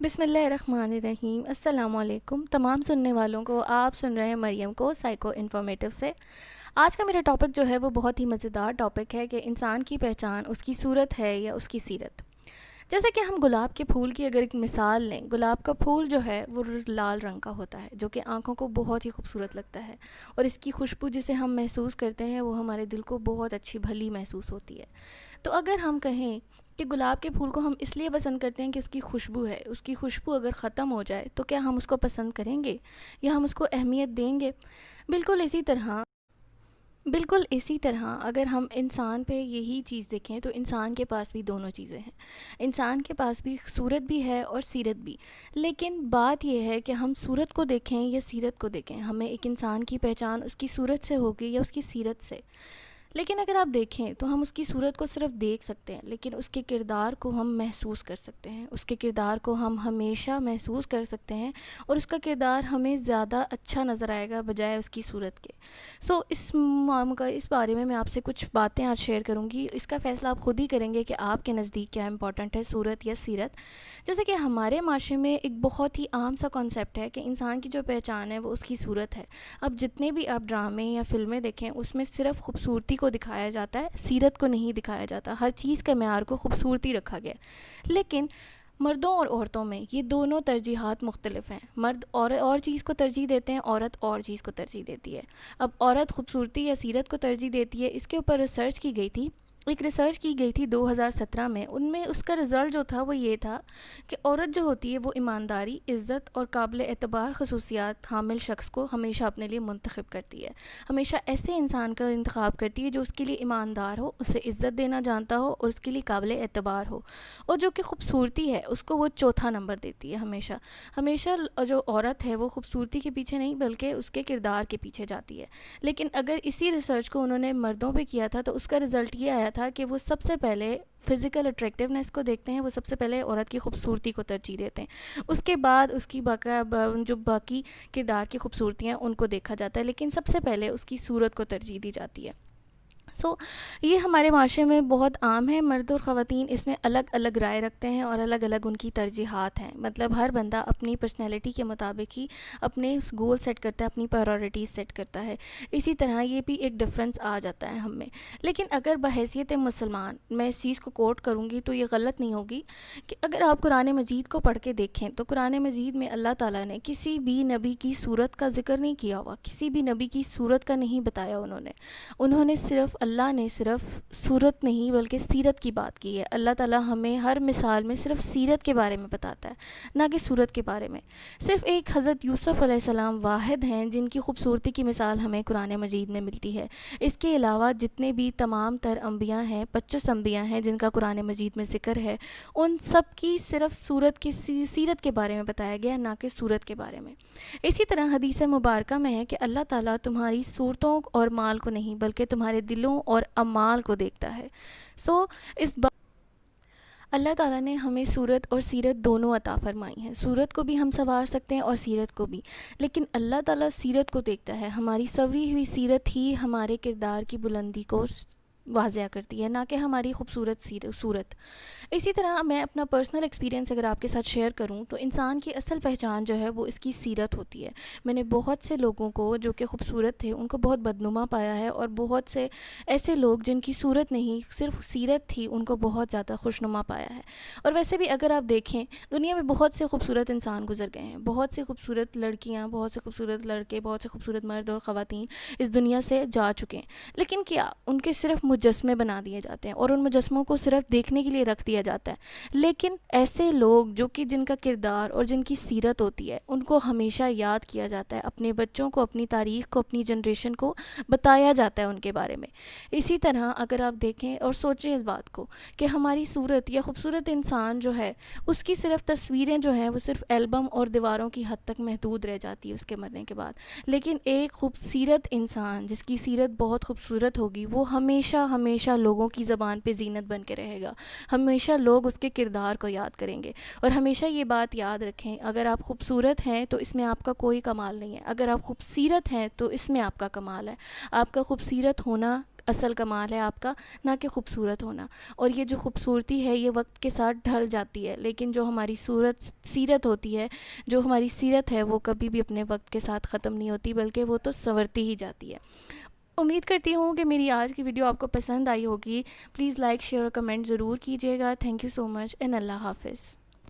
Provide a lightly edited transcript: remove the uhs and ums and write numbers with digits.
بسم اللہ الرحمن الرحیم۔ السلام علیکم تمام سننے والوں کو۔ آپ سن رہے ہیں مریم کو سائیکو انفارمیٹو سے۔ آج کا میرا ٹاپک جو ہے وہ بہت ہی مزیدار ٹاپک ہے کہ انسان کی پہچان اس کی صورت ہے یا اس کی سیرت۔ جیسے کہ ہم گلاب کے پھول کی اگر ایک مثال لیں، گلاب کا پھول جو ہے وہ لال رنگ کا ہوتا ہے جو کہ آنکھوں کو بہت ہی خوبصورت لگتا ہے، اور اس کی خوشبو جسے ہم محسوس کرتے ہیں وہ ہمارے دل کو بہت اچھی بھلی محسوس ہوتی ہے۔ تو اگر ہم کہیں کہ گلاب کے پھول کو ہم اس لیے پسند کرتے ہیں کہ اس کی خوشبو ہے، اس کی خوشبو اگر ختم ہو جائے تو کیا ہم اس کو پسند کریں گے یا ہم اس کو اہمیت دیں گے؟ بالکل اسی طرح اگر ہم انسان پہ یہی چیز دیکھیں تو انسان کے پاس بھی دونوں چیزیں ہیں۔ انسان کے پاس بھی صورت بھی ہے اور سیرت بھی، لیکن بات یہ ہے کہ ہم صورت کو دیکھیں یا سیرت کو دیکھیں، ہمیں ایک انسان کی پہچان اس کی صورت سے ہوگی یا اس کی سیرت سے۔ لیکن اگر آپ دیکھیں تو ہم اس کی صورت کو صرف دیکھ سکتے ہیں، لیکن اس کے کردار کو ہم محسوس کر سکتے ہیں، اس کے کردار کو ہم ہمیشہ محسوس کر سکتے ہیں، اور اس کا کردار ہمیں زیادہ اچھا نظر آئے گا بجائے اس کی صورت کے۔ اس بارے میں آپ سے کچھ باتیں آج شیئر کروں گی۔ اس کا فیصلہ آپ خود ہی کریں گے کہ آپ کے نزدیک کیا امپورٹنٹ ہے، صورت یا سیرت۔ جیسے کہ ہمارے معاشرے میں ایک بہت ہی عام سا کانسیپٹ ہے کہ انسان کی جو پہچان ہے وہ اس کی صورت ہے۔ اب جتنے بھی آپ ڈرامے یا فلمیں دیکھیں اس میں صرف خوبصورتی کو دکھایا جاتا ہے، سیرت کو نہیں دکھایا جاتا۔ ہر چیز کے معیار کو خوبصورتی رکھا گیا، لیکن مردوں اور عورتوں میں یہ دونوں ترجیحات مختلف ہیں۔ مرد اور چیز کو ترجیح دیتے ہیں، عورت اور چیز کو ترجیح دیتی ہے۔ اب عورت خوبصورتی یا سیرت کو ترجیح دیتی ہے، اس کے اوپر ریسرچ کی گئی تھی۔ ایک ریسرچ کی گئی تھی 2017 میں، ان میں اس کا رزلٹ جو تھا وہ یہ تھا کہ عورت جو ہوتی ہے وہ ایمانداری، عزت اور قابل اعتبار خصوصیات حامل شخص کو ہمیشہ اپنے لیے منتخب کرتی ہے۔ ہمیشہ ایسے انسان کا انتخاب کرتی ہے جو اس کے لیے ایماندار ہو، اسے عزت دینا جانتا ہو اور اس کے لیے قابل اعتبار ہو، اور جو کہ خوبصورتی ہے اس کو وہ چوتھا نمبر دیتی ہے۔ ہمیشہ ہمیشہ جو عورت ہے وہ خوبصورتی کے پیچھے نہیں بلکہ اس کے کردار کے پیچھے جاتی ہے۔ لیکن اگر اسی ریسرچ کو انہوں نے مردوں پہ کیا تھا تو اس کا رزلٹ یہ آیا تھا کہ وہ سب سے پہلے فزیکل اٹریکٹیونیس کو دیکھتے ہیں، وہ سب سے پہلے عورت کی خوبصورتی کو ترجیح دیتے ہیں، اس کے بعد اس کی جو باقی کردار کی خوبصورتیاں ان کو دیکھا جاتا ہے، لیکن سب سے پہلے اس کی صورت کو ترجیح دی جاتی ہے۔ یہ ہمارے معاشرے میں بہت عام ہے۔ مرد اور خواتین اس میں الگ الگ رائے رکھتے ہیں اور الگ الگ ان کی ترجیحات ہیں، مطلب ہر بندہ اپنی پرسنالٹی کے مطابق ہی اپنے گول سیٹ کرتا ہے، اپنی پرائورٹیز سیٹ کرتا ہے۔ اسی طرح یہ بھی ایک ڈفرینس آ جاتا ہے ہم میں۔ لیکن اگر بحیثیت مسلمان میں اس چیز کو کوٹ کروں گی تو یہ غلط نہیں ہوگی کہ اگر آپ قرآن مجید کو پڑھ کے دیکھیں تو قرآن مجید میں اللہ تعالیٰ نے کسی بھی نبی کی صورت کا ذکر نہیں کیا ہوا، کسی بھی نبی کی صورت کا نہیں بتایا۔ انہوں نے اللہ نے صرف صورت نہیں بلکہ سیرت کی بات کی ہے۔ اللہ تعالیٰ ہمیں ہر مثال میں صرف سیرت کے بارے میں بتاتا ہے، نہ کہ صورت کے بارے میں۔ صرف ایک حضرت یوسف علیہ السلام واحد ہیں جن کی خوبصورتی کی مثال ہمیں قرآن مجید میں ملتی ہے۔ اس کے علاوہ جتنے بھی تمام تر انبیاء ہیں، 25 انبیاء ہیں جن کا قرآن مجید میں ذکر ہے، ان سب کی صرف سیرت کے بارے میں بتایا گیا، نہ کہ صورت کے بارے میں۔ اسی طرح حدیث مبارکہ میں ہے کہ اللہ تعالیٰ تمہاری صورتوں اور مال کو نہیں بلکہ تمہارے دلوں اور اعمال کو دیکھتا ہے۔ اس بات اللہ تعالیٰ نے ہمیں صورت اور سیرت دونوں عطا فرمائی ہیں۔ صورت کو بھی ہم سنوار سکتے ہیں اور سیرت کو بھی، لیکن اللہ تعالیٰ سیرت کو دیکھتا ہے۔ ہماری سنوری ہوئی سیرت ہی ہمارے کردار کی بلندی کو واضح کرتی ہے، نہ کہ ہماری خوبصورت صورت۔ اسی طرح میں اپنا پرسنل ایکسپیرینس اگر آپ کے ساتھ شیئر کروں تو انسان کی اصل پہچان جو ہے وہ اس کی سیرت ہوتی ہے۔ میں نے بہت سے لوگوں کو جو کہ خوبصورت تھے ان کو بہت بدنما پایا ہے، اور بہت سے ایسے لوگ جن کی صورت نہیں صرف سیرت تھی ان کو بہت زیادہ خوشنما پایا ہے۔ اور ویسے بھی اگر آپ دیکھیں دنیا میں بہت سے خوبصورت انسان گزر گئے ہیں، بہت سے خوبصورت لڑکیاں، بہت سے خوبصورت لڑکے، بہت سے خوبصورت مرد اور خواتین اس دنیا سے جا چکے ہیں، لیکن کیا ان کے صرف مجسمے بنا دیے جاتے ہیں اور ان مجسموں کو صرف دیکھنے کے لیے رکھ دیا جاتا ہے؟ لیکن ایسے لوگ جو کہ جن کا کردار اور جن کی سیرت ہوتی ہے ان کو ہمیشہ یاد کیا جاتا ہے، اپنے بچوں کو، اپنی تاریخ کو، اپنی جنریشن کو بتایا جاتا ہے ان کے بارے میں۔ اسی طرح اگر آپ دیکھیں اور سوچیں اس بات کو کہ ہماری صورت یا خوبصورت انسان جو ہے اس کی صرف تصویریں جو ہیں وہ صرف البم اور دیواروں کی حد تک محدود رہ جاتی ہے اس کے مرنے کے بعد، لیکن ایک خوبصورت انسان جس کی سیرت بہت خوبصورت ہوگی وہ ہمیشہ ہمیشہ لوگوں کی زبان پہ زینت بن کے رہے گا۔ ہمیشہ لوگ اس کے کردار کو یاد کریں گے، اور ہمیشہ یہ بات یاد رکھیں، اگر آپ خوبصورت ہیں تو اس میں آپ کا کوئی کمال نہیں ہے، اگر آپ خوبصورت ہیں تو اس میں آپ کا کمال ہے۔ آپ کا خوبصورت ہونا اصل کمال ہے آپ کا، نہ کہ خوبصورت ہونا. اور یہ جو خوبصورتی ہے یہ وقت کے ساتھ ڈھل جاتی ہے، لیکن جو ہماری سیرت ہوتی ہے، جو ہماری سیرت ہے، وہ کبھی بھی اپنے وقت کے ساتھ ختم نہیں ہوتی، بلکہ وہ تو سنورتی ہی جاتی ہے. امید کرتی ہوں کہ میری آج کی ویڈیو آپ کو پسند آئی ہوگی. پلیز لائک، شیئر اور کمنٹ ضرور کیجیے گا. Thank you so much and اللہ حافظ.